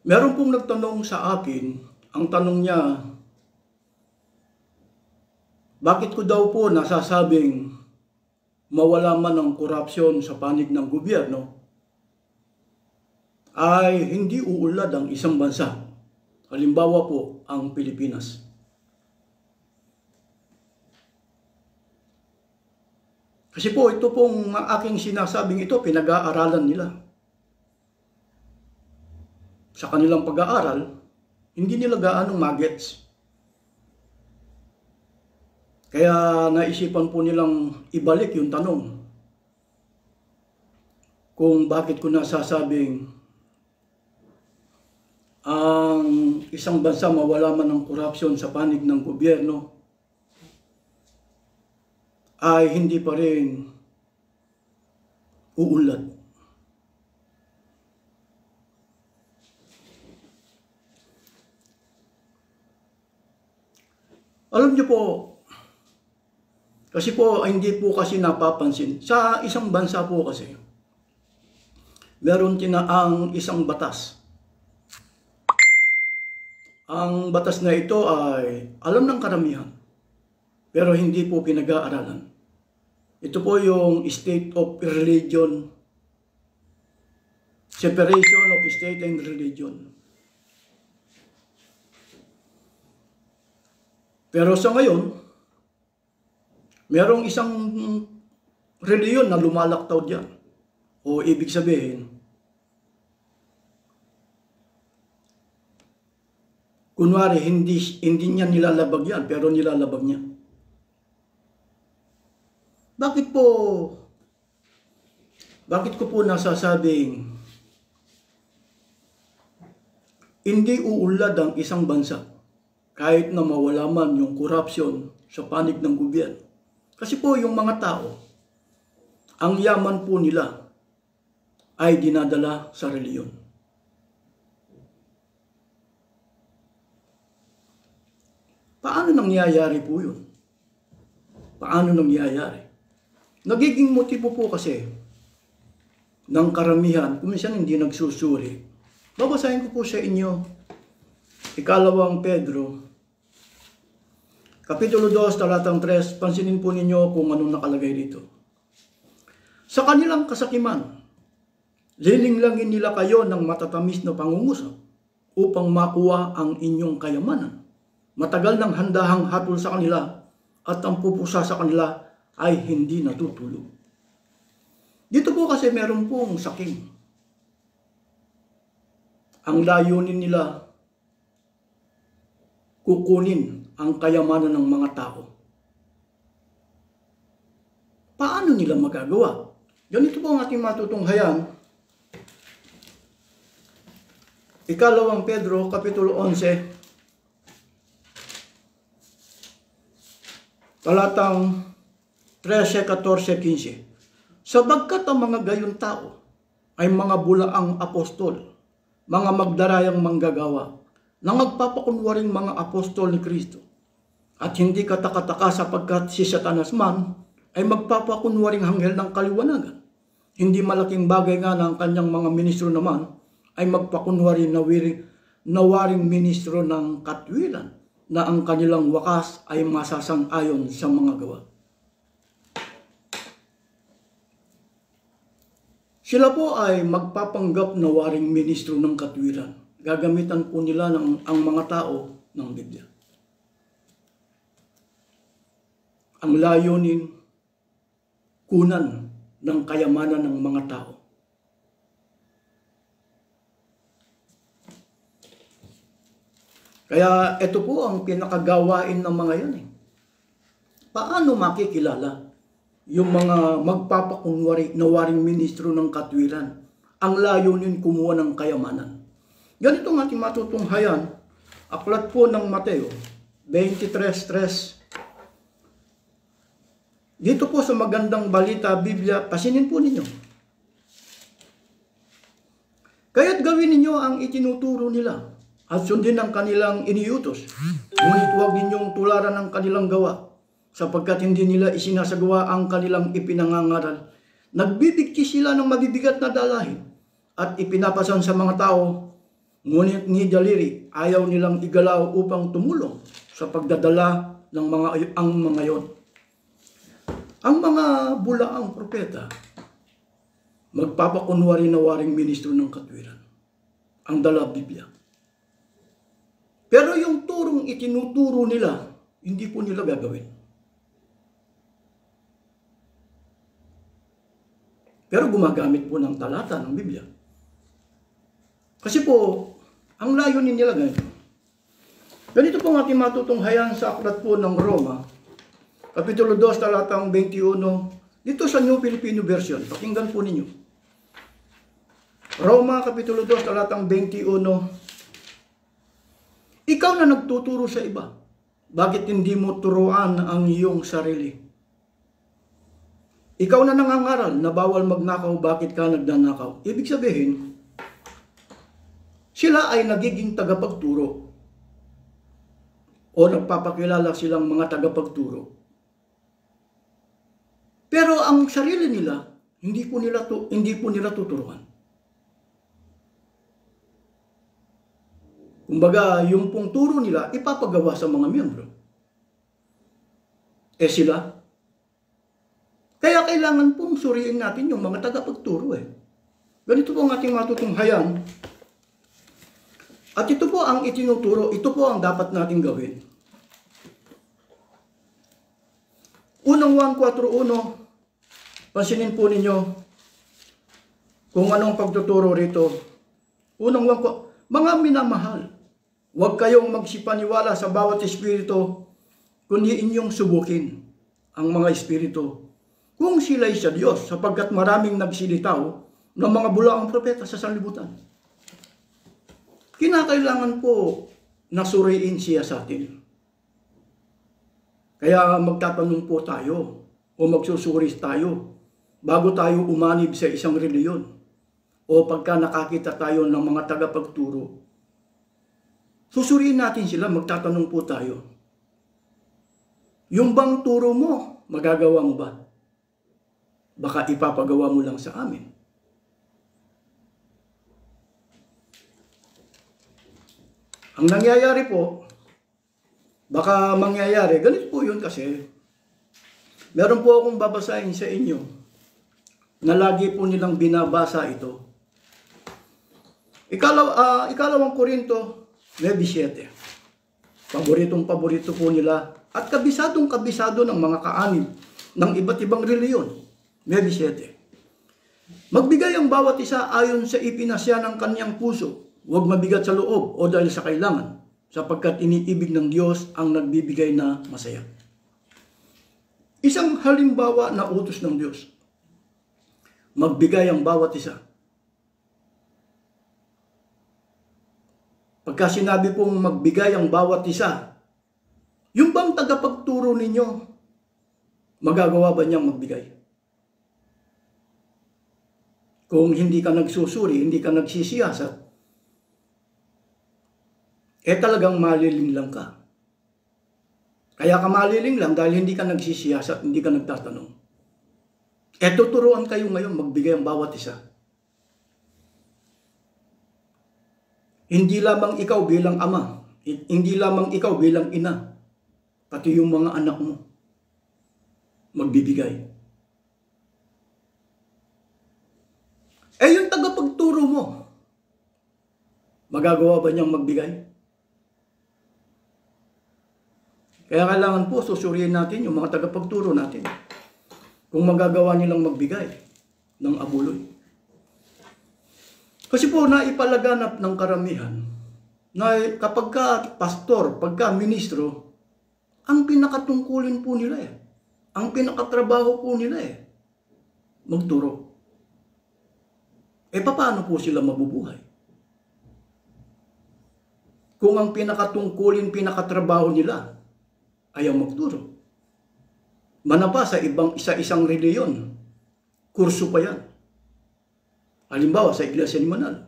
Meron pong nagtanong sa akin, ang tanong niya, bakit ko daw po nasasabing mawala man ang korupsyon sa panig ng gobyerno, ay hindi uunlad ang isang bansa. Halimbawa po, ang Pilipinas. Kasi po, ito pong aking sinasabing ito, pinag-aaralan nila. Sa kanilang pag-aaral, hindi nila gaanong magets. Kaya naisipan po nilang ibalik yung tanong kung bakit ko nasasabing ang isang bansa mawala man ng korupsyon sa panig ng gobyerno ay hindi pa rin uunlad. Alam niyo po, kasi po hindi po kasi napapansin. Sa isang bansa po kasi, meron tinaang isang batas. Ang batas na ito ay alam ng karamihan, pero hindi po pinag-aaralan. Ito po yung State of Religion, Separation of State and Religion. Pero sa ngayon, merong isang reliyon na lumalaktaw diyan. O ibig sabihin, kunwari hindi niya nilalabag yan, pero nilalabag niya. Bakit ko po nasasabing hindi uunlad ang isang bansa kahit na mawala man yung korupsyon sa panig ng gobyerno? Kasi po yung mga tao, ang yaman po nila ay dinadala sa reliyon. Paano nangyayari po yun? Paano nangyayari? Nagiging motibo po kasi ng karamihan, kung minsan hindi nagsusuri. Babasahin ko po sa inyo, 2 Pedro, Kapitulo 2, talatang 3, pansinin po ninyo kung anong nakalagay dito. Sa kanilang kasakiman, lilinglangin nila kayo ng matatamis na pangungusap upang makuha ang inyong kayamanan. Matagal ng handahang hatol sa kanila at ang pupusa sa kanila ay hindi natutulog. Dito po kasi meron pong saking. Ang layunin nila, kukunin ang kayamanan ng mga tao. Paano nila magagawa? Ganito po ang ating matutunghayan. 2 Pedro, Kapitulo 11, talatang 13, 14, 15. Sabagkat ang mga gayong tao ay mga bulaang apostol, mga magdarayang manggagawa, na magpapakunwaring mga apostol ni Kristo. At hindi katakataka sapagkat si Satanas man ay magpapakunwaring hanghel ng kaliwanagan. Hindi malaking bagay nga na ang kanyang mga ministro naman ay magpakunwari na waring ministro ng katwiran, na ang kanilang wakas ay masasang-ayon sa mga gawa. Sila po ay magpapanggap na waring ministro ng katwiran. Gagamitan po nila ang mga tao ng Biblia. Ang layunin, kunan ng kayamanan ng mga tao. Kaya ito po ang pinakagawain ng mga yan. Paano makikilala yung mga magpapakunwari na waring ministro ng katwiran? Ang layunin, kumuha ng kayamanan. Ganito ang ating matutunghayan, aklat po ng Mateo 23:3. Dito po sa magandang balita, Biblia, pasinin po ninyo. Kaya't gawin ninyo ang itinuturo nila at sundin ang kanilang iniutos. Ngunit huwag ninyong tularan ang kanilang gawa, sapagkat hindi nila isinasagawa ang kanilang ipinangangaral. Nagbibigti sila ng mabibigat na dalahin at ipinapasan sa mga tao Ngunit ni daliri, ayaw nilang igalaw upang tumulong sa pagdadala ng mga yon. Ang mga bulaang propeta, magpapakunwari na waring ministro ng katwiran. Ang dala Biblia. Pero yung turong itinuturo nila, hindi po nila gagawin. Pero gumagamit po ng talata ng Biblia. Kasi po, ang layunin nila ganito. Ganito po ang ating matutunghayan sa aklat po ng Roma, Kapitulo 2, talatang 21, dito sa New Filipino Version. Pakinggan po ninyo. Roma, Kapitulo 2, talatang 21, ikaw na nagtuturo sa iba, bakit hindi mo turuan ang iyong sarili? Ikaw na nangangaral na bawal magnakaw, bakit ka nagnanakaw? Ibig sabihin, sila ay nagiging tagapagturo o nagpapakilala silang mga tagapagturo. Pero ang sarili nila, hindi po nila tuturuan. Kumbaga, yung pong turo nila, ipapagawa sa mga miyembro. Sila. Kaya kailangan pong suriin natin yung mga tagapagturo Ganito po ang ating matutunghayan. At ito po ang itinuturo, ito po ang dapat nating gawin. Unang 1:4:1, pansinin po ninyo kung anong pagtuturo rito. Unang 1, mga minamahal, huwag kayong magsipaniwala sa bawat espiritu, kundi inyong subukin ang mga espiritu kung sila'y sa Diyos, sapagkat maraming nagsilitaw ng mga bulaang propeta sa sanlibutan. Kinakailangan po na suriin siya sa atin. Kaya magtatanong po tayo o magsusuri tayo bago tayo umanib sa isang reliyon o pagka nakakita tayo ng mga tagapagturo. Susuriin natin sila, magtatanong po tayo. Yung bang turo mo, magagawa mo ba? Baka ipapagawa mo lang sa amin. Ang nangyayari po, baka mangyayari, ganito po yun kasi, meron po akong babasahin sa inyo na lagi po nilang binabasa ito. Ikalawang Korinto 9:7. Paboritong-paborito po nila at kabisado ng mga kaanib ng iba't ibang reliyon. 9:7. Magbigay ang bawat isa ayon sa ipinasya ng kanyang puso. Huwag mabigat sa loob o dahil sa kailangan, sapagkat iniibig ng Diyos ang nagbibigay na masaya. Isang halimbawa na utos ng Diyos. Magbigay ang bawat isa. Pagka sinabi pong magbigay ang bawat isa, yung bang tagapagturo ninyo, magagawa ba niyang magbigay? Kung hindi ka nagsusuri, hindi ka nagsisiyasat, talagang maliling lang ka. Kaya ka maliling lang dahil hindi ka nagsisiyasat, hindi ka nagtatanong. Tuturuan kayo ngayon magbigay ang bawat isa. Hindi lamang ikaw bilang ama, hindi lamang ikaw bilang ina, pati yung mga anak mo, magbibigay. Yung tagapagturo mo, magagawa ba niyang magbigay? Kaya kailangan po susuriin natin yung mga tagapagturo natin kung magagawa nilang magbigay ng abuloy. Kasi po naipalaganap ng karamihan na kapag ka pastor, pagka ministro, ang pinakatungkulin po nila ang pinakatrabaho po nila magturo. Paano po sila mabubuhay? Kung ang pinakatungkulin, pinakatrabaho nila ayaw magturo. Manapa sa isa-isang reliyon, kurso pa yan. Halimbawa sa Iglesia ni Manalo.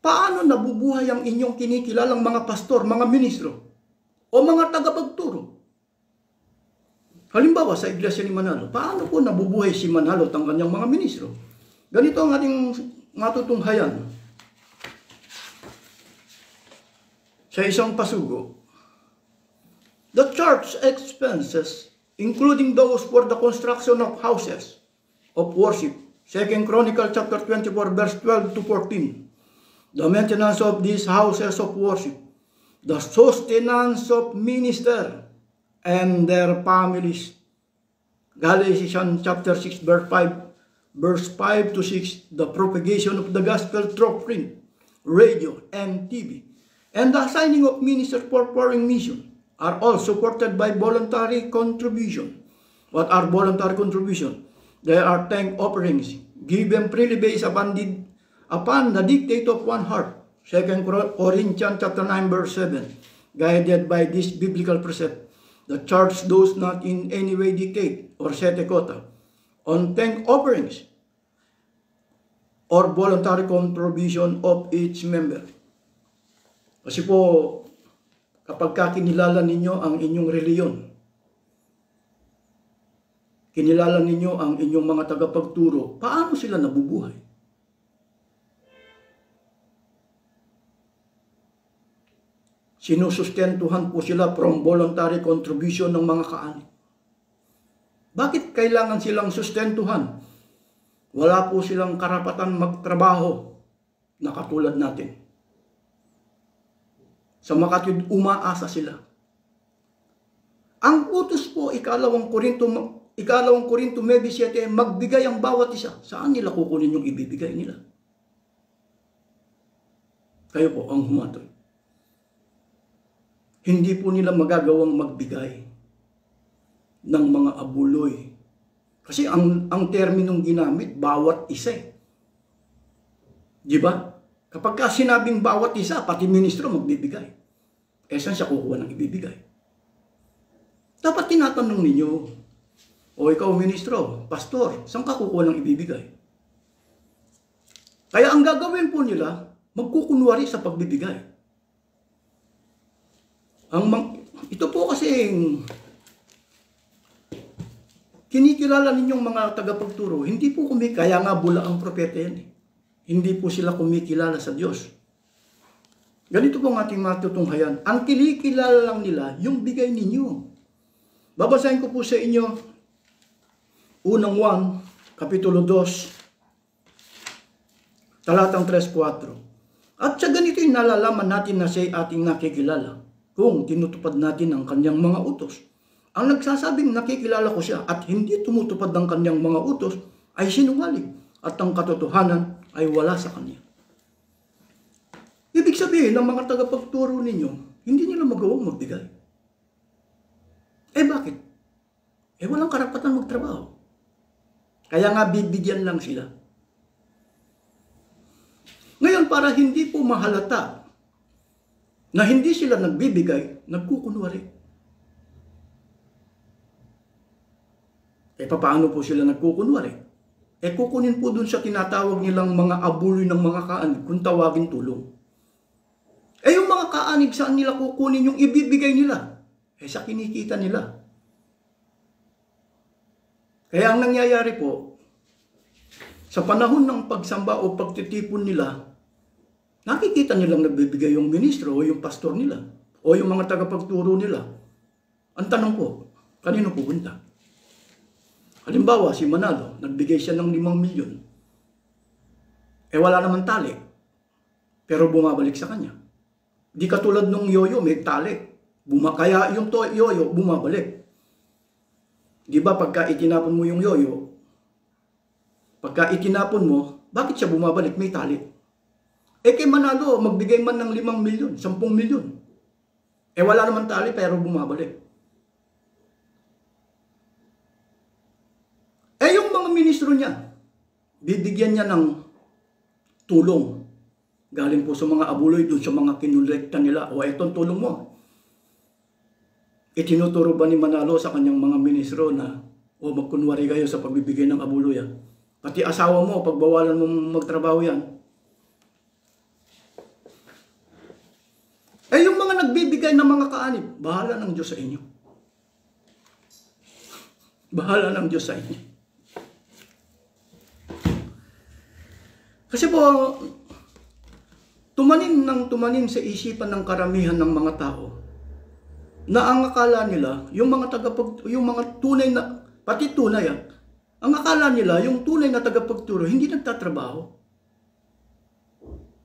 Paano nabubuhay ang inyong kinikilalang mga pastor, mga ministro, o mga tagapagturo? Halimbawa sa Iglesia ni Manalo, paano po nabubuhay si Manalo at ang kanyang mga ministro? Ganito ang ating matutunghayan. sa isang pasugo, the church expenses, including those for the construction of houses of worship, 2 Chronicle chapter 24, verse 12 to 14, the maintenance of these houses of worship, the sustenance of minister and their families. Galatians chapter 6, verse 5 to 6, the propagation of the gospel through print, radio, and TV, and the assigning of ministers for foreign mission are all supported by voluntary contribution. What are voluntary contribution? They are thank offerings given freely based upon the dictate of one heart. 2 Corinthians chapter 9, verse 7. Guided by this biblical precept, the church does not in any way dictate or set a quota on thank offerings or voluntary contribution of each member. Kasi po, kapag kinilala ninyo ang inyong reliyon, kinilala ninyo ang inyong mga tagapagturo, paano sila nabubuhay? Sinusustentuhan po sila from voluntary contribution ng mga kaanib. Bakit kailangan silang sustentuhan? Wala po silang karapatan magtrabaho na katulad natin. Sa makatwid, umaasa sila. Ang utos po, ikalawang Korinto 9:7, magbigay ang bawat isa. Saan nila kukunin yung ibibigay nila? Kayo po ang humatoy. Hindi po nila magagawang magbigay ng mga abuloy. Kasi ang terminong ginamit, bawat isa. Di ba? Kapag sinabing bawat isa, pati ministro magbibigay. Saan siya kukuha ng ibibigay? Dapat tinatanong ninyo, o ikaw ministro, pastor, saan ka kukuha ng ibibigay? Kaya ang gagawin po nila, magkukunwari sa pagbibigay. Ito po kasi kinikilala ninyong mga tagapagturo, hindi po kaya nga bula ang propeta yan. Hindi po sila kumikilala sa Diyos. Ganito po ang ating matutunghayan. Ang kinikilala lang nila, yung bigay ninyo. Babasahin ko po sa inyo, unang 1, kapitulo 2, talatang 3-4. At sa ganito yung nalalaman natin na siya'y ating nakikilala kung tinutupad natin ang kanyang mga utos. Ang nagsasabing nakikilala ko siya at hindi tumutupad ng kanyang mga utos ay sinungaling at ang katotohanan ay wala sa kanya. Ibig sabihin ng mga tagapagturo ninyo, hindi nila magawang magbigay. Bakit? Walang karapatan magtrabaho. Kaya nga bibigyan lang sila. Ngayon, para hindi po mahalata na hindi sila nagbibigay, nagkukunwari. Paano po sila nagkukunwari? Kukunin po dun sa tinatawag nilang mga abuloy ng mga kaanib kung tawagin tulong. Yung mga kaanib, saan nila kukunin yung ibibigay nila? Sa kinikita nila. Kaya ang nangyayari po, sa panahon ng pagsamba o pagtitipon nila, nakikita nilang nagbibigay yung ministro o yung pastor nila o yung mga tagapagturo nila. Ang tanong ko, kanino pupunta? Halimbawa, si Manalo, nagbigay siya ng 5 milyon. Wala naman tali, pero bumabalik sa kanya. Di katulad nung yoyo, may tali. Kaya yung yoyo, bumabalik. Di ba pagka itinapon mo yung yoyo, pagka itinapon mo, bakit siya bumabalik? May tali. Kay Manalo, magbigay man ng 5 milyon, 10 milyon. Wala naman tali, pero bumabalik. Yung mga ministro niya, bibigyan niya ng tulong. Galing po sa mga abuloy, dun sa mga kinulekta nila. Itong tulong mo. Itinuturo ba ni Manalo sa kanyang mga ministro na, magkunwari kayo sa pagbibigay ng abuloy. Pati asawa mo, pagbawalan mo magtrabaho yan. Yung mga nagbibigay ng mga kaanib, bahala ng Diyos sa inyo. Bahala ng Diyos sa inyo. Kasi po, tumanin sa isipan ng karamihan ng mga tao na ang akala nila, yung mga tunay na, pati tunay ang akala nila, yung tunay na tagapagturo, hindi nagtatrabaho.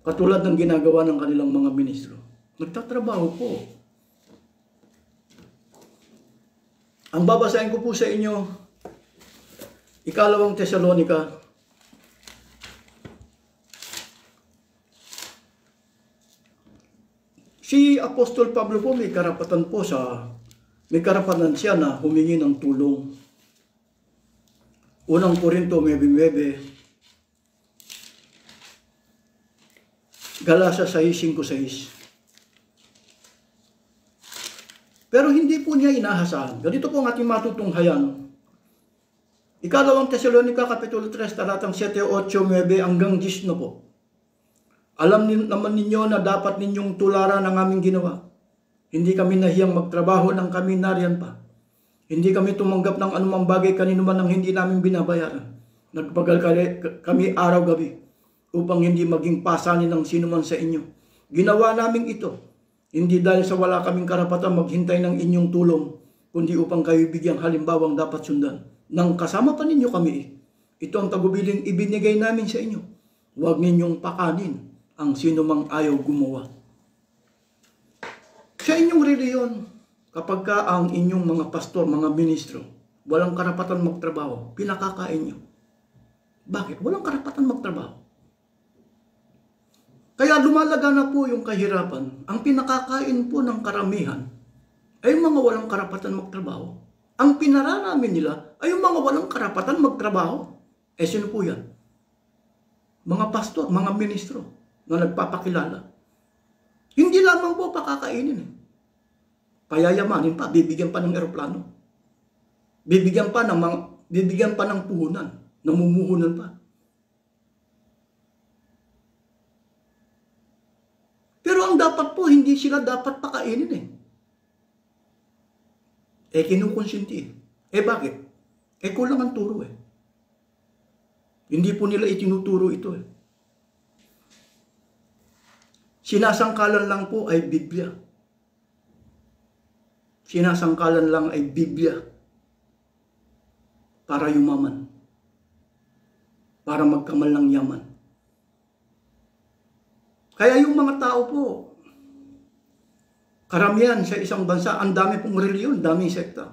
Katulad ng ginagawa ng kanilang mga ministro. Nagtatrabaho po. Ang babasahin ko po sa inyo, Ikalawang Tesalonica, si Apostol Pablo po may karapatan siya na humingi ng tulong. Unang Korinto 9:9, Galasa 6:5-6. Pero hindi po niya inahasahan. Ganito po ang ating matutunghayan. Ikalawang Tesalonica Kapitulo 3, talatang 7, 8, 9 hanggang 10 na po. Alam naman ninyo na dapat ninyong tularan ang aming ginawa. Hindi kami nahiyang magtrabaho nang kami nariyan pa. Hindi kami tumanggap ng anumang bagay kanino man ang hindi namin binabayaran. Nagpagal kami araw-gabi upang hindi maging pasanin ng sino man sa inyo. Ginawa namin ito, hindi dahil sa wala kaming karapatan maghintay ng inyong tulong, kundi upang kayo bigyang halimbawang dapat sundan. Nang kasama pa ninyo kami, ito ang tagubiling ibinigay namin sa inyo. Huwag ninyong pakanin ang sino mang ayaw gumawa. Sa inyong reliyon, kapag ka ang inyong mga pastor, mga ministro, walang karapatan magtrabaho, pinakakain nyo. Bakit? Walang karapatan magtrabaho. Kaya lumalaga na po yung kahirapan. Ang pinakakain po ng karamihan ay mga walang karapatan magtrabaho. Ang pinaranamin nila ay yung mga walang karapatan magtrabaho. Sino po yan? Mga pastor, mga ministro na nagpapakilala. Hindi lamang po pakakainin. Payayamanin pa, bibigyan pa ng eroplano. Bibigyan pa ng puhunan, namumuhunan pa. Pero ang dapat po, hindi sila dapat pakainin kinukonsinti. Bakit? Kulang ang turo Hindi po nila itinuturo ito Sinasangkalan lang po ay Biblia. Sinasangkalan lang ay Biblia para yumaman. Para magkamal ng yaman. Kaya yung mga tao po, karamihan sa isang bansa, ang dami pong reliyon, daming sekta.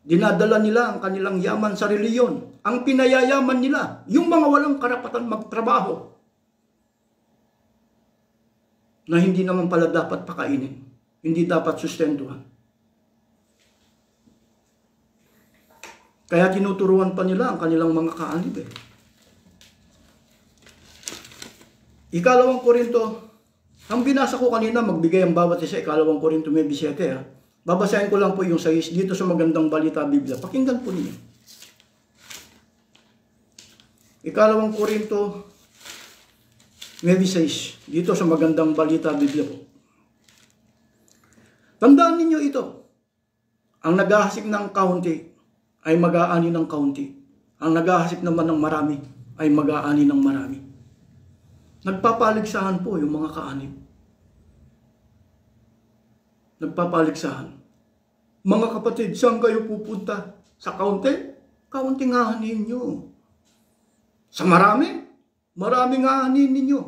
Dinadala nila ang kanilang yaman sa reliyon. Ang pinayayaman nila, yung mga walang karapatan magtrabaho, na hindi naman pala dapat pakainin. Hindi dapat sustentuhan. Kaya tinuturuan pa nila ang kanilang mga kaanib Ikalawang Korinto, ang binasa ko kanina, magbigay ang bawat isa, Ikalawang Korinto 9:7 Babasahin ko lang po yung 6 dito sa Magandang Balita Biblia. Pakinggan po ninyo. Ikalawang Korinto 9:6 dito sa Magandang Balita Biblia po. Tandaan ninyo ito. Ang naghahasik ng kaunti ay mag-aani ng kaunti. Ang naghahasik naman ng marami ay mag-aani ng marami. Nagpapaligsahan po yung mga kaanib. Nagpapaligsahan. Mga kapatid, saan kayo pupunta? Sa kaunti? Kaunting ahanin nyo. Sa marami? Maraming aanin ninyo.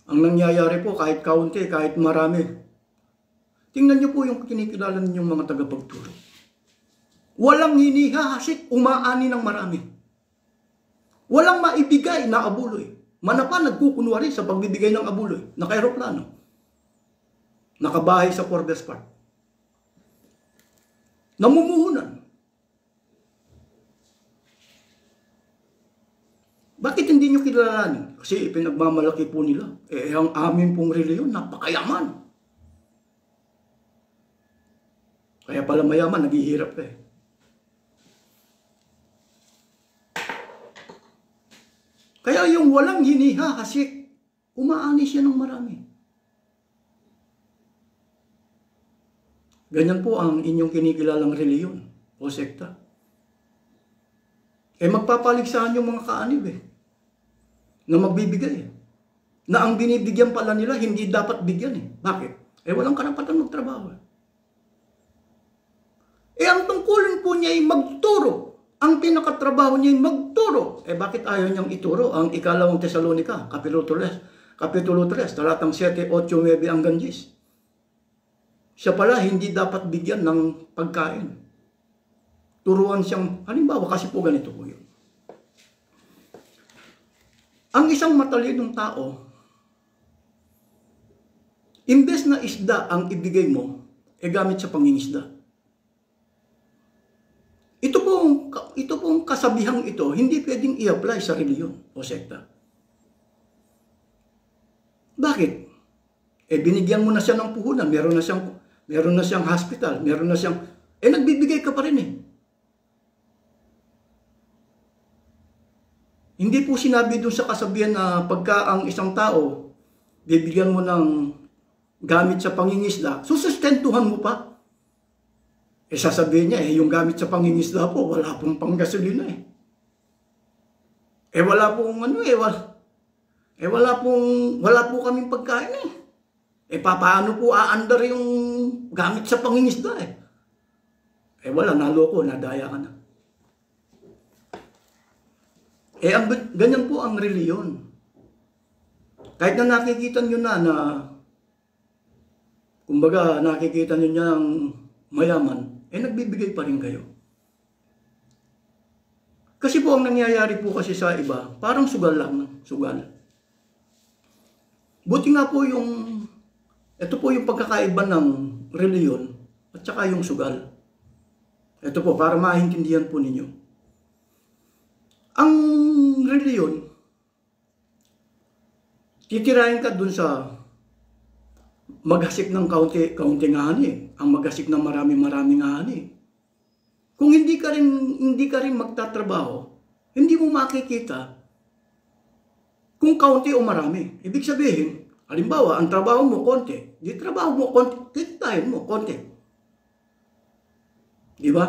Ang nangyayari po, kahit kaunti, kahit marami. Tingnan nyo po yung kinikilala ninyong mga tagapagturo. Walang hinihahasik, umaani ng marami. Walang maibigay na abuloy. Manapa nagkukunwari sa pagbibigay ng abuloy. Naka-aeroplano. Nakabahay sa Forbes Park. Namumuhunan. Bakit hindi nyo kilalanin? Kasi pinagmamalaki po nila. Ang amin pong reliyon, napakayaman. Kaya pala mayaman, naghihirap Kaya yung walang hinihahasik, umaani siya ng marami. Ganyan po ang inyong kinikilalang reliyon o sekta. Magpapaligsahan yung mga kaanib na magbibigay. Na ang binibigyan pala nila, hindi dapat bigyan eh. Bakit? Walang karapatan magtrabaho. Ang tungkulin po niya ay magturo. Ang pinakatrabaho niya ay magturo. Bakit ayaw niyang ituro? Ang ikalawang Tesalonica, Kapitulo 3, talatang 7, 8, 9 hanggang 10. Siya pala hindi dapat bigyan ng pagkain. Turuan siyang, halimbawa, kasi po ganito po yun. Ang isang matalinong tao, imbes na isda ang ibigay mo, gamit sa pangingisda. Ito pong kasabihang ito, hindi pwedeng i-apply sa reliyon o sekta. Bakit? Binigyan mo na siya ng puhunan, meron na siyang hospital, meron na siyang, nagbibigay ka pa rin eh. Hindi po sinabi doon sa kasabihan na pagka ang isang tao, bibigyan mo ng gamit sa pangingisda, susustentuhan mo pa. Sasabihin niya, yung gamit sa pangingisda po, wala pong panggasolina eh. Wala pong wala po kaming pagkain eh. Paano po aandar yung gamit sa pangingisda eh? Wala, naloko, nadaya ka na. Ganyan po ang reliyon. Kahit na nakikita nyo na kumbaga nakikita nyo niyang mayaman, nagbibigay pa rin kayo. Kasi po ang nangyayari po kasi sa iba, parang sugal lang, sugal. Buti nga po ito po yung pagkakaiba ng reliyon at saka yung sugal. Ito po, para maintindihan po ninyo. Ang reliyon, titirahin ka dun sa maghasik ng kaunting ani, ang maghasik ng maraming ani. Kung hindi ka rin magtatrabaho, hindi mo makikita kung kaunti o marami. Ibig sabihin, halimbawa, ang trabaho mo konti, trabaho mo konti, kikitain mo konti. Di ba?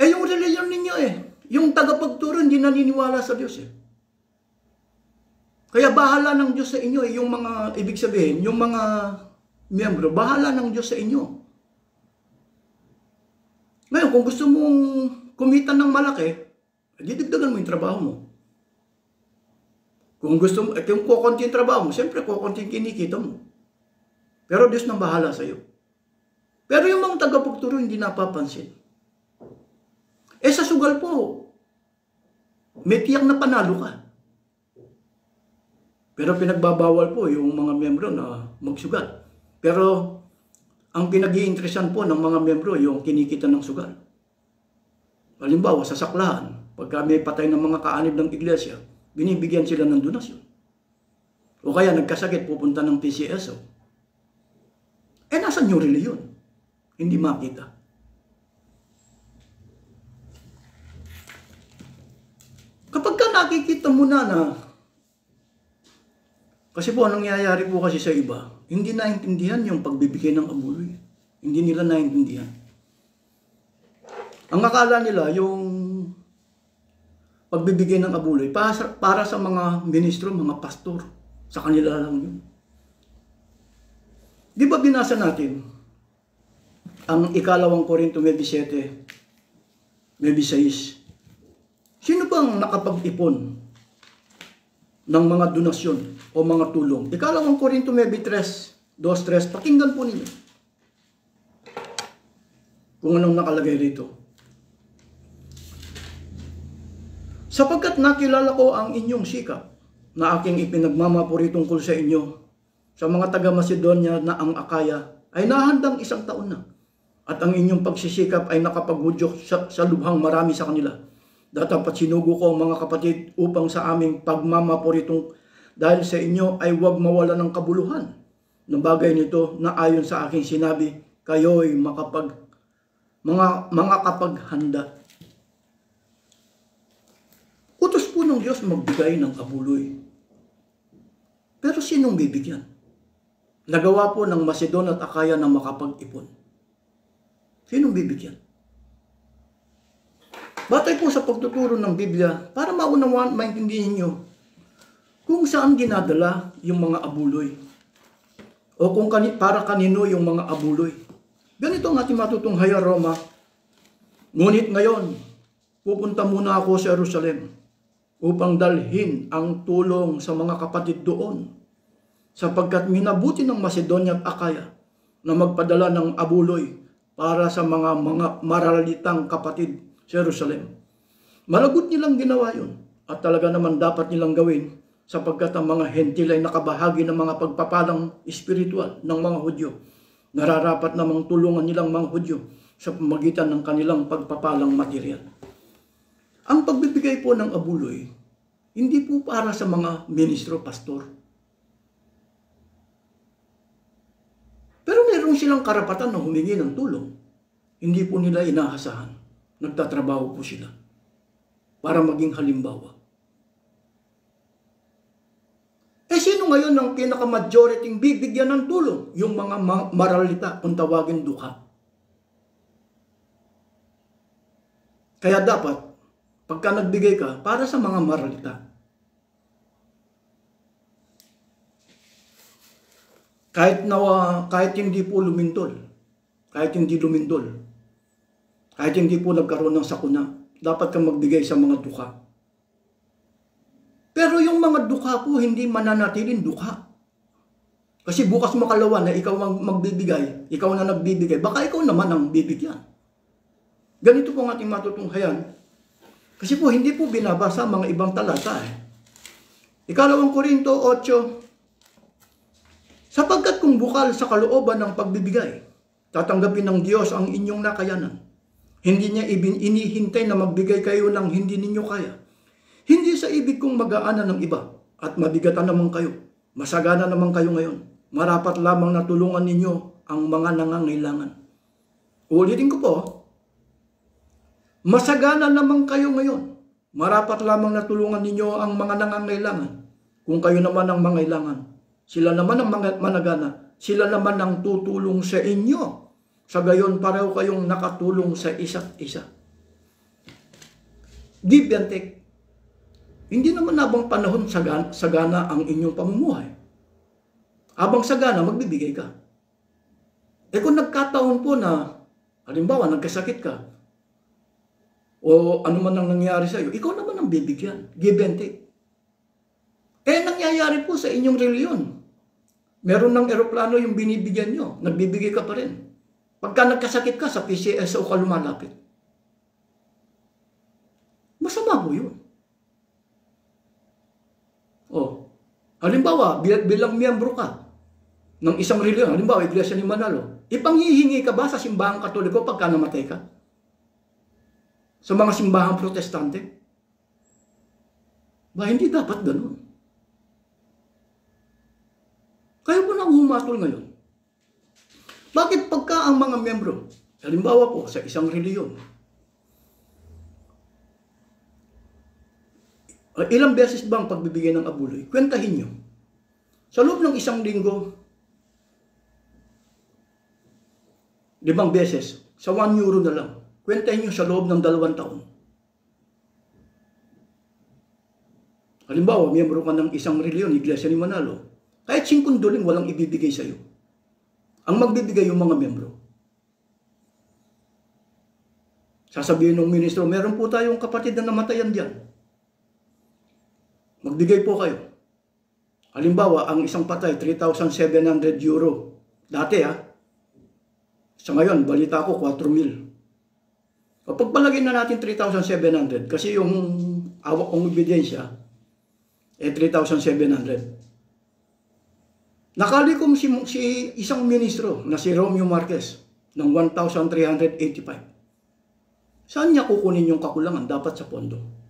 Yung reliyon ninyo yung tagapagturo hindi naniniwala sa Diyos Kaya bahala ng Diyos sa inyo yung mga, ibig sabihin, yung mga miyembro, bahala ng Diyos sa inyo. Ngayon, kung gusto mong kumita ng malaki, didagdagan mo yung trabaho mo. Kung gusto mo, kung kukunti yung trabaho mo, siyempre kukunti yung kinikita mo. Pero Diyos nang bahala sa iyo. Pero yung mga tagapagturo hindi napapansin. Sa sugal po, may tiyak na panalo ka. Pero pinagbabawal po yung mga miyembro na magsugal. Pero ang pinag-iinteresan po ng mga miyembro yung kinikita ng sugal. Halimbawa, sa saklahan, pagka may patay ng mga kaanib ng iglesia, binibigyan sila ng donasyon. O kaya nagkasakit, pupunta ng PCSO. Nasan yung reliyon? Hindi makita. Kapag ka nakikita mo na kasi po, anong nangyayari po kasi sa iba, hindi naintindihan yung pagbibigay ng abuloy. Hindi nila naintindihan. Ang akala nila, yung pagbibigay ng abuloy, para sa mga ministro, mga pastor, sa kanila lang yun. Di ba binasa natin ang ikalawang Korinto 7, 6? Sino bang nakapag-ipon ng mga donasyon o mga tulong? Ikalawang Korinto 3, 2-3, pakinggan po ninyo kung anong nakalagay rito. Sapagkat nakilala ko ang inyong sikap na aking ipinagmamapuri tungkol sa inyo, sa mga taga-Macedonia na ang Akaya ay nahandang 1 taon na, at ang inyong pagsisikap ay nakapaghudyok sa lubhang marami sa kanila. Dapat sinugo ko ang mga kapatid upang sa aming pagmamapuri dahil sa inyo ay huwag mawala ng kabuluhan. Ng bagay nito na ayon sa aking sinabi, kayo'y mga kapaghanda. Utos po ng Diyos magbigay ng kabuloy. Pero sinong bibigyan? Nagawa po ng Macedon at Akaya na makapag-ipon. Sinong bibigyan? Batay po sa pagtuturo ng Biblia, para maunawaan, maintindihan nyo kung saan dinadala yung mga abuloy. O kung para kanino yung mga abuloy. Ganito ang ating matutunghayan, Roma. Ngunit ngayon, pupunta muna ako sa Jerusalem upang dalhin ang tulong sa mga kapatid doon, sapagkat minabuti ng Macedonia at Akaya na magpadala ng abuloy para sa mga maralitang kapatid sa Jerusalem. Malagot nilang ginawa yun at talaga naman dapat nilang gawin, sapagkat ang mga hentil ay nakabahagi ng mga pagpapalang espiritual ng mga Hudyo. Nararapat namang tulungan nilang mga Hudyo sa pamagitan ng kanilang pagpapalang material. Ang pagbibigay po ng abuloy, hindi po para sa mga ministro, pastor. Pero meron silang karapatan na humingi ng tulong. Hindi po nila inahasahan. Nagtatrabaho po sila para maging halimbawa. Sino ngayon ang pinaka-majority bibigyan ng tulong? Yung mga maralita, kung tawagin dukha. Kaya dapat, pagka nagbigay ka, para sa mga maralita. Kahit hindi po lumindol, kahit hindi po nagkaroon ng sakuna, dapat kang magbigay sa mga dukha. Pero yung mga dukha po, hindi mananatiling dukha. Kasi bukas makalawa na ikaw ang magbibigay, ikaw na nagbibigay, baka ikaw naman ang bibigyan. Ganito po ang ating matutunghayan. Kasi po, hindi po binabasa mga ibang talata. Ikalawang Korinto 8, sapagkat kung bukal sa kalooban ng pagbibigay, tatanggapin ng Diyos ang inyong nakayanan. Hindi niya inihintay na magbigay kayo ng hindi ninyo kaya. Hindi sa ibig kong mag-aanan ng iba at mabigatan naman kayo. Masagana naman kayo ngayon. Marapat lamang na tulungan ninyo ang mga nangangailangan. Ulitin ko po, masagana naman kayo ngayon. Marapat lamang na tulungan ninyo ang mga nangangailangan. Kung kayo naman ang mangailangan, sila naman ang managana, sila naman ang tutulong sa inyo. Sa gayon, pareho kayong nakatulong sa isa't isa. Give and take. Hindi naman habang panahon sagana ang inyong pamumuhay. Habang sagana, magbibigay ka. Kung nagkataon po na, halimbawa, nagkasakit ka, o ano man ang nangyari sa iyo, ikaw naman ang bibigyan. Give and take. Nangyayari po sa inyong reliyon. Meron ng eroplano yung binibigyan nyo, nagbibigay ka pa rin. Pagka nagkasakit ka, sa PCSO ka lumalapit. Masama po yun. Halimbawa, bilang miyembro ka ng isang reliyon, halimbawa, Iglesia ni Manalo, ipanghihingi ka ba sa simbahang Katoliko pagka namatay ka? Sa mga simbahang Protestante? Hindi dapat ganun. Kayo po nang humatol ngayon. Bakit pagka ang mga miyembro, halimbawa po sa isang reliyon, ilang beses bang pagbibigay ng abuloy? Kwentahin nyo. Sa loob ng isang linggo, 5 beses, sa 1 euro na lang. Kwentahin nyo sa loob ng 2 taon. Halimbawa, miyembro ka ng isang reliyon, Iglesia ni Manalo, kahit 5 doling walang ibibigay sa iyo. Ang magbibigay yung mga miyembro. Sasabihin ng ministro, meron po tayong kapatid na namatayan diyan. Magbigay po kayo. Halimbawa, ang isang patay, 3,700 euro. Dati Sa ngayon, balita ko, 4,000. Kapag palagay na natin 3,700, kasi yung awak kong ebidensya, 3,700. Nakalikom si isang ministro na si Romeo Marquez ng 1,385. Saan niya kukunin yung kakulangan? Dapat sa pondo.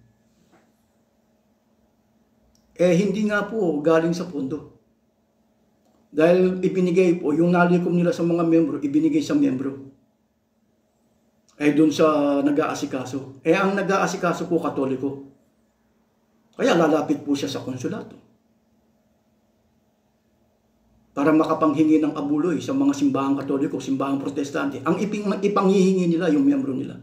Hindi nga po galing sa pondo. Dahil ibinigay po, yung nalikom nila sa mga membro, ibinigay sa membro. Doon sa nag-aasikaso. Ang nag-aasikaso po Katoliko. Kaya lalapit po siya sa konsulato. Para makapanghingi ng abuloy sa mga simbahang Katoliko, simbahang Protestante. Ang ipanghihingi nila, yung membro nila.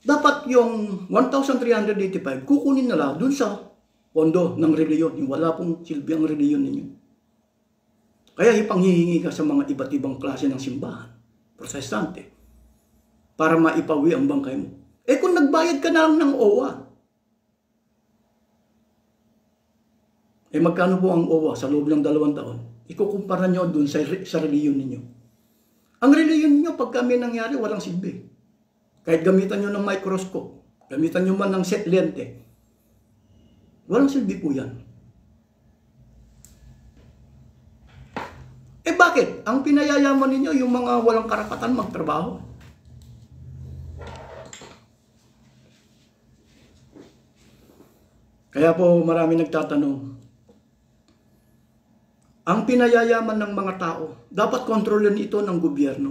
dapat yung 1,385 kukunin nila dun sa pondo ng reliyon. Yung wala pong silbi ang reliyon ninyo. Kaya ipanghihingi ka sa mga iba't ibang klase ng simbahan, protestante, para maipawi ang bangkay mo. Eh kung nagbayad ka na lang ng OWA, eh magkano po ang OWA sa loob ng 2 taon? Ikukumpara nyo dun sa reliyon ninyo. Ang reliyon ninyo, pag kami nangyari, walang silbi. Kahit gamitan nyo ng microscope, gamitan nyo man ng set lente, walang silbi po yan. Eh bakit? Ang pinayayaman ninyo yung mga walang karapatan magtrabaho. Kaya po marami nagtatanong, ang pinayayaman ng mga tao, dapat kontrolin ito ng gobyerno.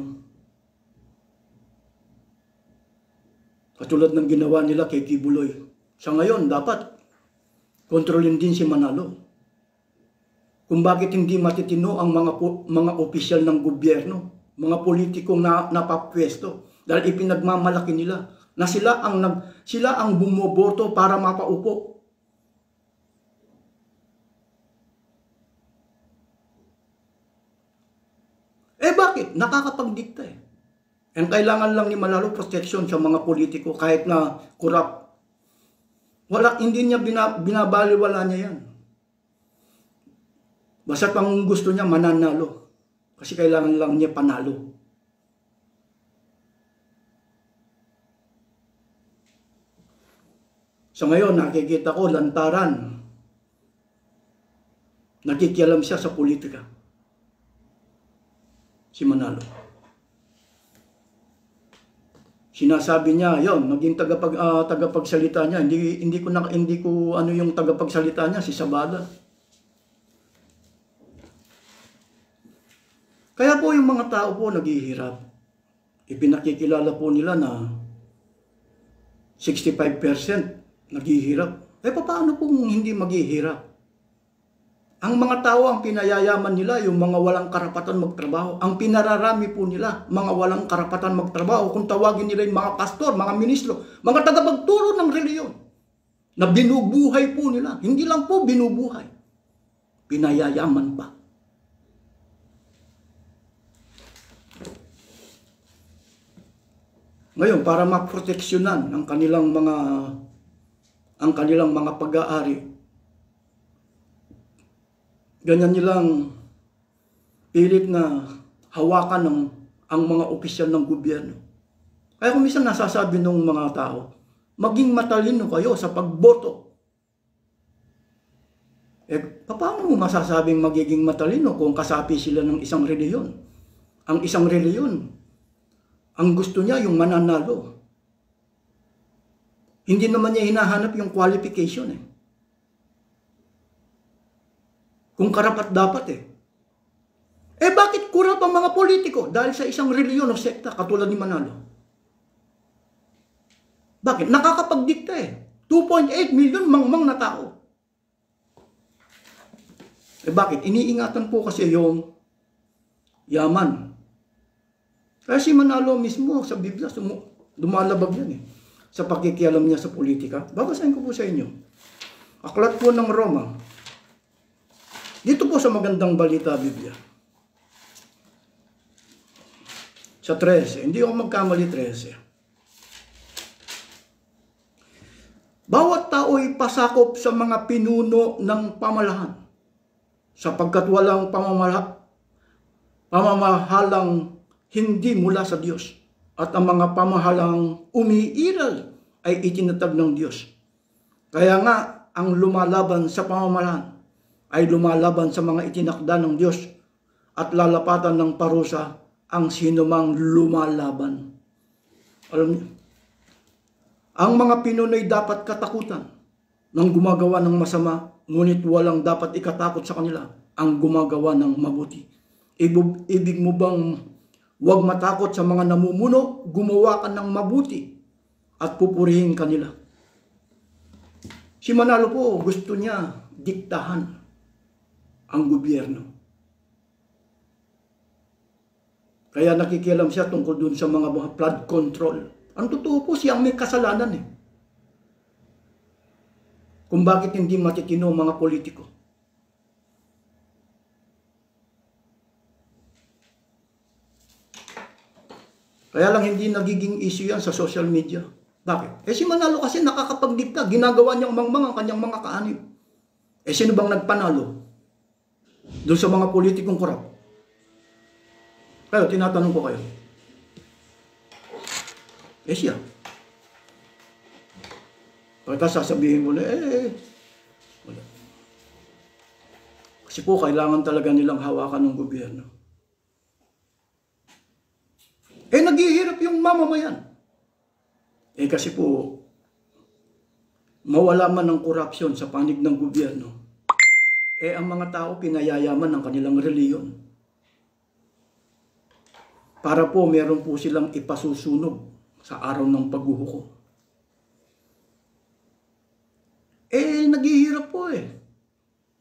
Katulad ng ginawa nila kay Kibuloy. Sa ngayon, dapat kontrolin din si Manalo. Kung bakit hindi matitino ang mga opisyal ng gobyerno, mga politikong napapwesto, dahil ipinagmamalaki nila na sila ang bumoboto para mapaupo. Eh bakit? Nakakapagdikta eh. Ang kailangan lang ni Manalo protection sa mga politiko kahit na corrupt. Hindi niya binabaliwala niya yan. Basta pang gusto niya mananalo. Kasi kailangan lang niya panalo. So ngayon nakikita ko lantaran. Nakikialam siya sa politika. Si Manalo. Sinasabi niya, yon, maging tagapagsalita niya. Hindi ko ano yung tagapagsalita niya, si Sabada. Kaya po yung mga tao po naghihirap. Ipinakikilala po nila na 65% naghihirap. Eh paano po hindi maghihirap? Ang mga tao, ang pinayayaman nila, yung mga walang karapatan magtrabaho. Ang pinararami po nila, mga walang karapatan magtrabaho. Kung tawagin nila yung mga pastor, mga ministro, mga tagapagturo ng reliyon, na binubuhay po nila. Hindi lang po binubuhay, pinayayaman pa. Ngayon, para maproteksyonan ang kanilang mga pag-aari, ganyan nilang pilit na hawakan ang mga opisyal ng gobyerno. Kaya kung minsan nasasabi ng mga tao, maging matalino kayo sa pagboto. Eh, paano mo masasabing magiging matalino kung kasapi sila ng isang reliyon? Ang isang reliyon, ang gusto niya yung mananalo. Hindi naman niya hinahanap yung qualification eh. Kung karapat dapat eh. Eh bakit kurap ang mga politiko dahil sa isang reliyon o sekta katulad ni Manalo? Bakit? Nakakapagdikta eh. 2.8 million mangmang na tao. Eh bakit? Iniingatan po kasi yung yaman. Kaya si Manalo mismo sa Biblia, dumalabag yan eh. Sa pakikialam niya sa politika. Babasahin ko po sa inyo. Aklat po ng Roma. Dito po sa Magandang Balita Biblia. Sa 13. Hindi ako magkamali 13. Bawat tao ay pasakop sa mga pinuno ng pamalahan. Sapagkat walang pamamahalang hindi mula sa Diyos. At ang mga pamahalang umiiral ay itinatag ng Diyos. Kaya nga, ang lumalaban sa pamamahalan ay lumalaban sa mga itinakda ng Diyos at lalapatan ng parusa ang sinumang lumalaban. Alam niyo, ang mga Pinoy dapat katakutan ng gumagawa ng masama, ngunit walang dapat ikatakot sa kanila ang gumagawa ng mabuti. Ibig mo bang huwag matakot sa mga namumuno, gumawa ka ng mabuti at pupurihin kanila? Si Manalo po, gusto niya diktahan ang gobyerno. Kaya nakikialam siya tungkol dun sa mga flood control. Ang totoo po, siya ang may kasalanan eh. Kung bakit hindi matitino ang mga politiko. Kaya lang hindi nagiging issue yan sa social media. Bakit? Si Manalo kasi nakakapagdikta. Ginagawa niyang mangmang ang kanyang mga kaanib. Sino bang nagpanalo? Doon sa mga politikong korap. Kaya tinatanong ko kayo. Siya. Pagkatapos sasabihin mo na, wala. Kasi po, kailangan talaga nilang hawakan ng gobyerno. Naghihirap yung mamamayan. Kasi po, mawala man ng korupsyon sa panig ng gobyerno, ang mga tao pinayayaman ng kanilang reliyon. Para po, meron po silang ipasusunog sa araw ng paghuhukom. Naghihirap po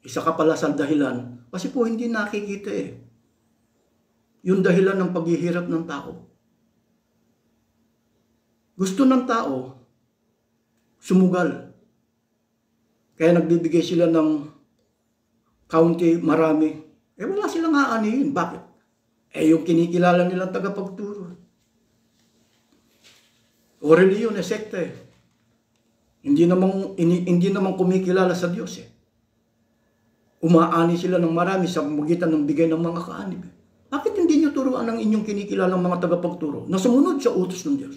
Isa ka pala sa dahilan, kasi po hindi nakikita yung dahilan ng paghihirap ng tao. Gusto ng tao, sumugal. Kaya nagbibigay sila ng kaunti, marami. Wala silang aanihin. Bakit? Yung kinikilala nilang tagapagturo. O reliyon, sekta Hindi naman kumikilala sa Diyos Umaani sila ng marami sa magitan ng bigay ng mga kaanib. Bakit hindi nyo turuan ang inyong kinikilalang mga tagapagturo na sumunod sa utos ng Diyos?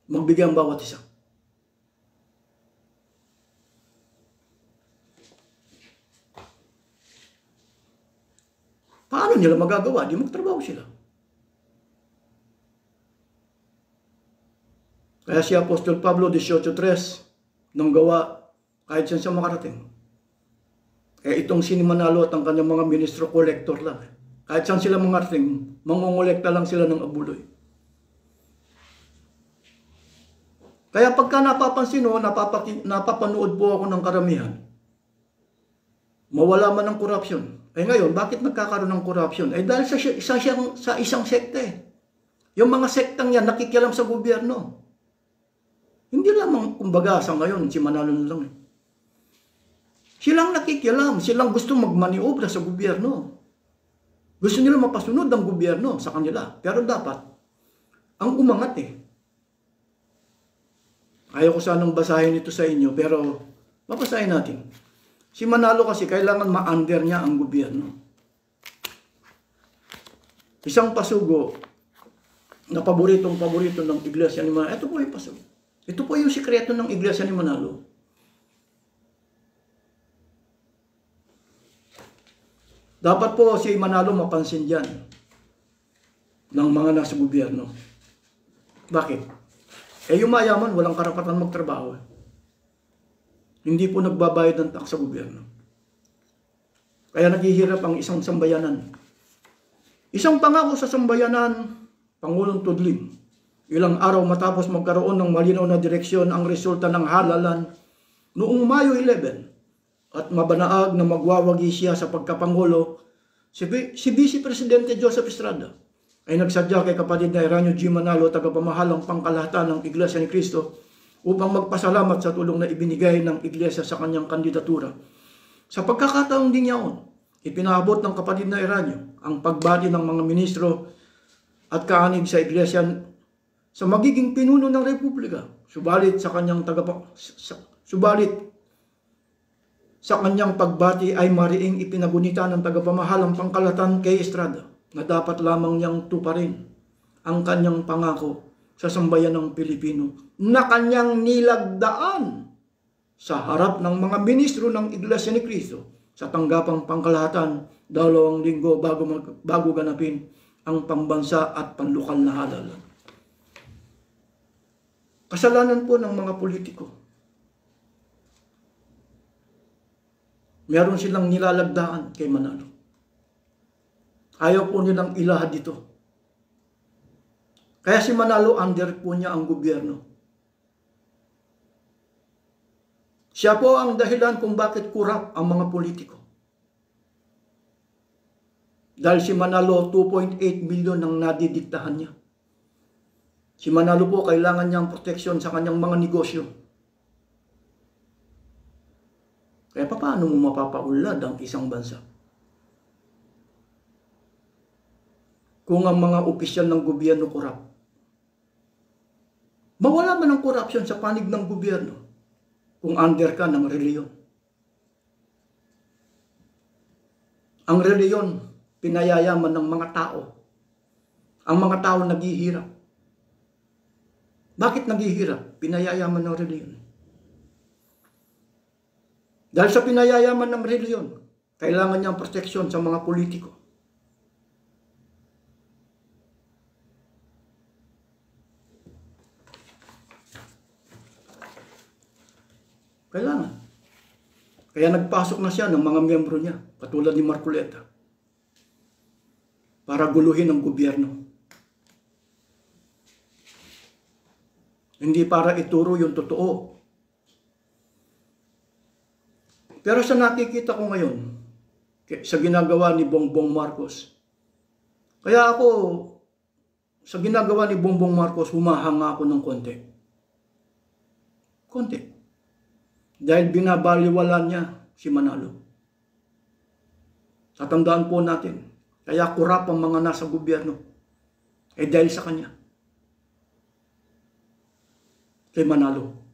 Magbigay ang bawat isa. Paano nila magagawa? Di magtrabaho sila. Kaya si Apostol Pablo 18:3 nang gawa kahit saan siya makarating. Itong si Manalo at ang kanyang mga ministro collector lang. Kahit saan sila makarating, mangongolekta lang sila ng abuloy. Kaya pagka napapansin napapanood po ako ng karamihan, mawala man ng korupsyon. Ngayon, bakit nagkakaroon ng korupsyon? Dahil sa isang sekte. Yung mga sektang yan nakikialam sa gobyerno. Hindi lamang, kumbaga, sa ngayon, si Manalo na lang. Silang nakikialam, silang gusto magmaniobra sa gobyerno. Gusto nila mapasunod ang gobyerno sa kanila. Pero dapat, ang umangat Ayaw ko sanang basahin ito sa inyo, pero mabasahin natin. Si Manalo kasi kailangan ma-under niya ang gobyerno. Isang pasugo na paborito ng iglesia ni Manalo. Ito po yung pasugo. Ito po yung sikreto ng iglesia ni Manalo. Dapat po si Manalo mapansin dyan ng mga nasa gobyerno. Bakit? Yung mayaman, walang karapatan magtrabaho. Hindi po nagbabayad ng tax sa gobyerno. Kaya naghihirap ang isang sambayanan. Isang pangako sa sambayanan, Pangulong Tudling. Ilang araw matapos magkaroon ng malinaw na direksyon ang resulta ng halalan noong Mayo 11 at mabanaag na magwawagi siya sa pagkapangulo, si Vice Presidente Joseph Estrada ay nagsadya kay kapatid na Eranio G. Manalo, tagapamahalang pangkalahatan ng Iglesia ni Cristo, upang magpasalamat sa tulong na ibinigay ng Iglesia sa kanyang kandidatura. Sa pagkakataong din niyaon, ipinaabot ng kapatid na Eranio ang pagbati ng mga ministro at kaanib sa Iglesia sa magiging pinuno ng Republika. Subalit sa kanyang pagbati ay mariing ipinagunita ng tagapamahalang pangkalahatan kay Estrada na dapat lamang niyang tuparin ang kanyang pangako sa sambayan ng Pilipino na kanyang nilagdaan sa harap ng mga ministro ng Iglesia ni Cristo sa tanggapang pangkalahatan 2 linggo bago ganapin ang pambansa at panlokal na halalan. Kasalanan po ng mga politiko. Meron silang nilalagdaan kay Manalo. Ayaw po nilang ilahad dito. Kaya si Manalo, under po niya ang gobyerno. Siya po ang dahilan kung bakit kurap ang mga politiko. Dahil si Manalo, 2.8 million ang nadidiktahan niya. Si Manalo po, kailangan niyang proteksyon sa kanyang mga negosyo. Kaya paano mo mapapaunlad ang isang bansa? Kung ang mga opisyal ng gobyerno korap. Mawala man ang korupsyon sa panig ng gobyerno kung under ka ng reliyon. Ang reliyon, pinayayaman ng mga tao. Ang mga tao naghihirap. Bakit naghihirap? Pinayayaman ng reliyon. Dahil sa pinayayaman ng reliyon, kailangan niyang proteksyon sa mga politiko. Kailangan. Kaya nagpasok na siya ng mga miyembro niya, katulad ni Marcoleta, para guluhin ang gobyerno. Hindi para ituro yung totoo. Pero sa nakikita ko ngayon, sa ginagawa ni Bongbong Marcos, kaya ako, sa ginagawa ni Bongbong Marcos, humahanga ako ng konti. Konti. Dahil binabaliwala niya si Manalo. Tatandaan po natin, kaya kurap ang mga nasa gobyerno. Dahil sa kanya. Kay Manalo.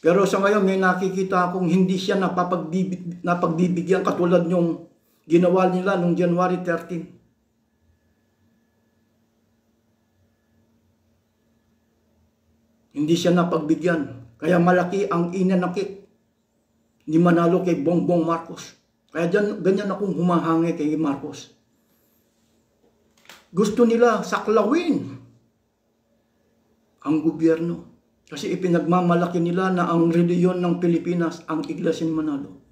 Pero sa ngayon, may nakikita akong hindi siya napagbibigyan katulad yung ginawa nila noong January 13. Hindi siya napagbigyan. Kaya malaki ang inanakit ni Manalo kay Bongbong Marcos. Kaya ganyan akong humahangi kay Marcos. Gusto nila saklawin ang gobyerno. Kasi ipinagmamalaki nila na ang reliyon ng Pilipinas ang Iglesia ni Manalo.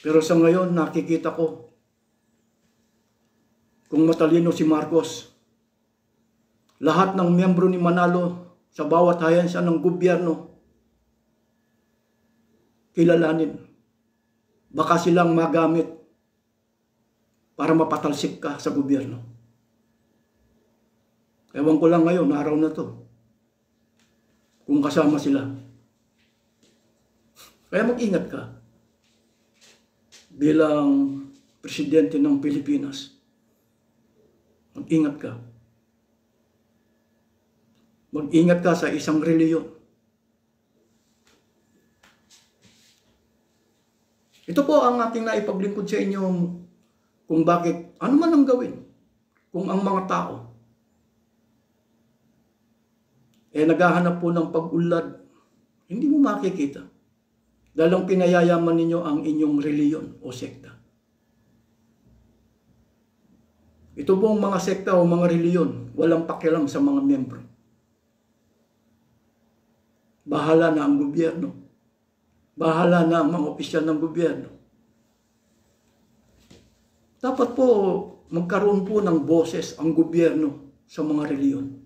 Pero sa ngayon, nakikita ko kung matalino si Marcos. Lahat ng miyembro ni Manalo sa bawat ahensya ng gobyerno, kilalanin. Baka silang magamit para mapatalsik ka sa gobyerno. Ewan ko lang ngayon, araw na to, kung kasama sila. Kaya mag-ingat ka bilang presidente ng Pilipinas. Mag-ingat ka. Mag-ingat ka sa isang reliyon. Ito po ang aking naipaglingkod sa inyo kung bakit, ano man ang gawin, kung ang mga tao naghahanap po ng pag-unlad, hindi mo makikita. Dahil ang pinayayaman ninyo ang inyong reliyon o sekta. Ito pong mga sekta o mga reliyon, walang pakialam sa mga miyembro. Bahala na ang gobyerno. Bahala na ang mga opisyal ng gobyerno. Dapat po magkaroon po ng boses ang gobyerno sa mga reliyon.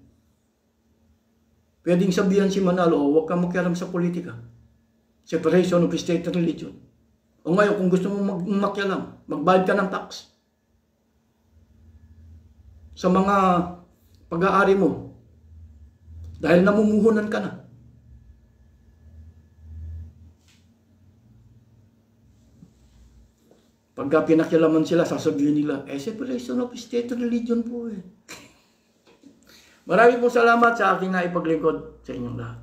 Pwedeng sabihan si Manalo, huwag kang makialam sa politika. Separation of state and religion. O ngayon, kung gusto mo makialam, magbayad ka ng tax. Sa mga pag-aari mo. Dahil namumuhunan ka na. Pagka pinakialaman sila, sasabihin nila, separation of state and religion po eh. Maraming po salamat sa aking naipaglingkod sa inyong lahat.